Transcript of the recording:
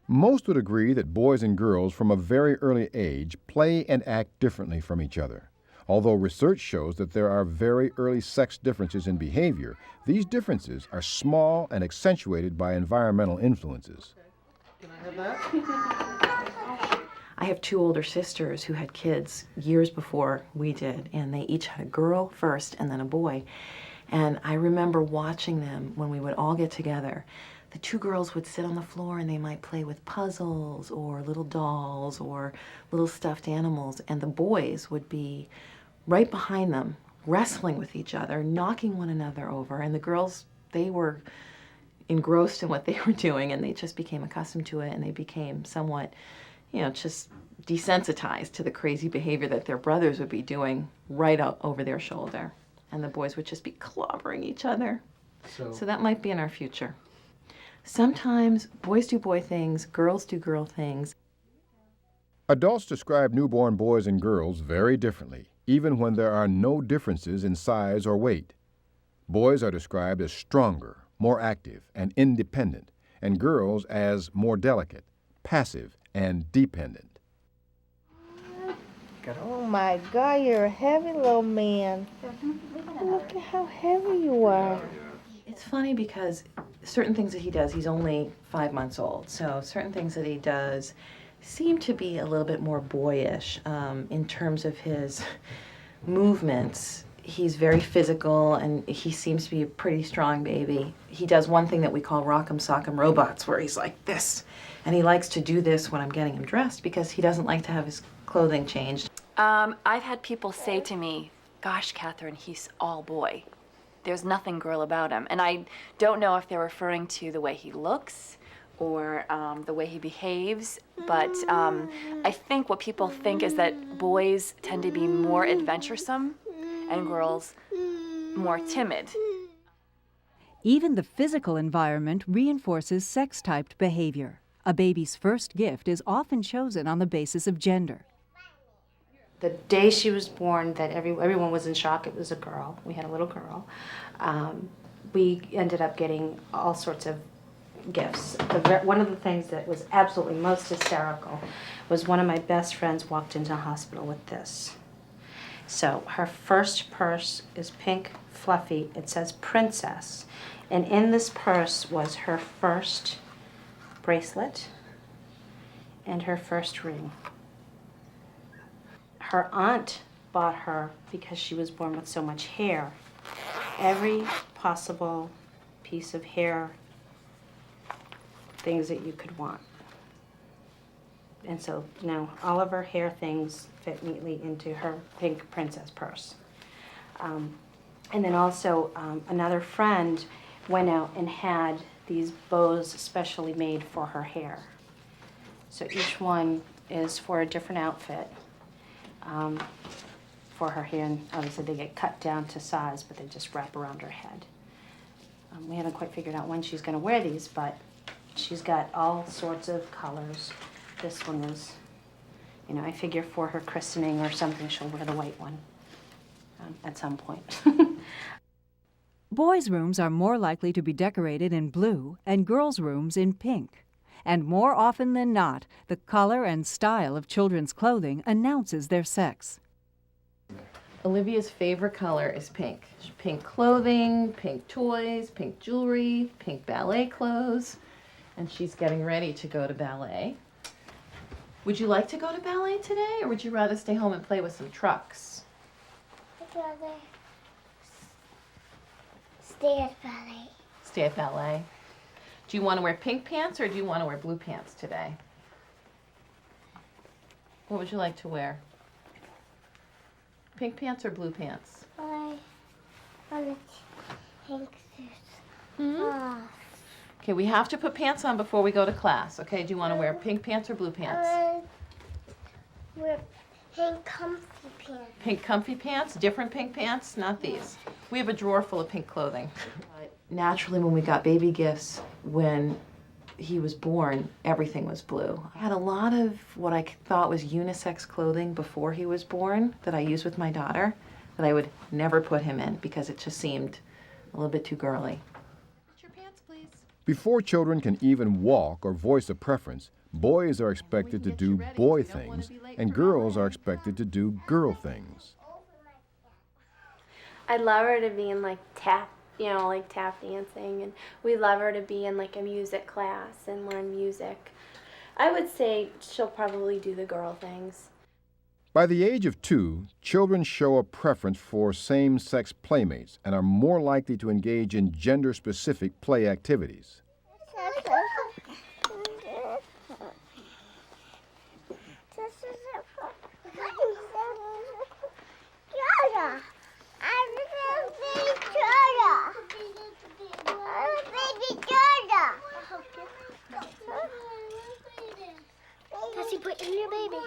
Most would agree that boys and girls from a very early age play and act differently from each other. Although research shows that there are very early sex differences in behavior, these differences are small and accentuated by environmental influences. Can I have that? I have two older sisters who had kids years before we did, and they each had a girl first and then a boy. And I remember watching them when we would all get together. The two girls would sit on the floor and they might play with puzzles or little dolls or little stuffed animals, and the boys would be right behind them, wrestling with each other, knocking one another over, and the girls, they were engrossed in what they were doing, and they just became accustomed to it, and they became somewhat, just desensitized to the crazy behavior that their brothers would be doing right out over their shoulder. And the boys would just be clobbering each other. So that might be in our future. Sometimes boys do boy things, girls do girl things. Adults describe newborn boys and girls very differently, even when there are no differences in size or weight. Boys are described as stronger, more active, and independent, and girls as more delicate, passive, and dependent. Oh my God, you're a heavy little man. Look at how heavy you are. It's funny because certain things that he does, he's only 5 months old, so certain things that he does seem to be a little bit more boyish in terms of his movements. He's very physical, and he seems to be a pretty strong baby. He does one thing that we call rock'em sock'em robots, where he's like this, and he likes to do this when I'm getting him dressed because he doesn't like to have his clothing changed. I've had people say to me, gosh, Catherine, he's all boy. There's nothing girl about him. And I don't know if they're referring to the way he looks or the way he behaves, but I think what people think is that boys tend to be more adventuresome and girls more timid. Even the physical environment reinforces sex-typed behavior. A baby's first gift is often chosen on the basis of gender. The day she was born, that everyone was in shock. It was a girl. We had a little girl. We ended up getting all sorts of gifts. One of the things that was absolutely most hysterical was one of my best friends walked into hospital with this. So her first purse is pink, fluffy. It says Princess. And in this purse was her first bracelet and her first ring. Her aunt bought her, because she was born with so much hair, every possible piece of hair, things that you could want. And so now all of her hair things fit neatly into her pink princess purse. And then also another friend went out and had these bows specially made for her hair. So each one is for a different outfit. For her hair, and obviously they get cut down to size, but they just wrap around her head. We haven't quite figured out when she's going to wear these, but she's got all sorts of colors. This one is, I figure for her christening or something, she'll wear the white one at some point. Boys' rooms are more likely to be decorated in blue and girls' rooms in pink. And more often than not, the color and style of children's clothing announces their sex. Olivia's favorite color is pink. Pink clothing, pink toys, pink jewelry, pink ballet clothes, and she's getting ready to go to ballet. Would you like to go to ballet today, or would you rather stay home and play with some trucks? I'd rather stay at ballet. Stay at ballet. Do you want to wear pink pants or do you want to wear blue pants today? What would you like to wear? Pink pants or blue pants? I want pink suits. Okay, we have to put pants on before we go to class. Okay, do you want to wear pink pants or blue pants? Wear pink comfy pants. Pink comfy pants? Different pink pants? Not these. We have a drawer full of pink clothing. Naturally, when we got baby gifts, when he was born, everything was blue. I had a lot of what I thought was unisex clothing before he was born that I used with my daughter that I would never put him in because it just seemed a little bit too girly. Put your pants, please. Before children can even walk or voice a preference, boys are expected to do boy things, and girls are expected to do girl things. I'd love her to be in like tap dancing, and we'd love her to be in like a music class and learn music. I would say she'll probably do the girl things. By the age of 2, children show a preference for same-sex playmates and are more likely to engage in gender-specific play activities. Tessie, put in your baby.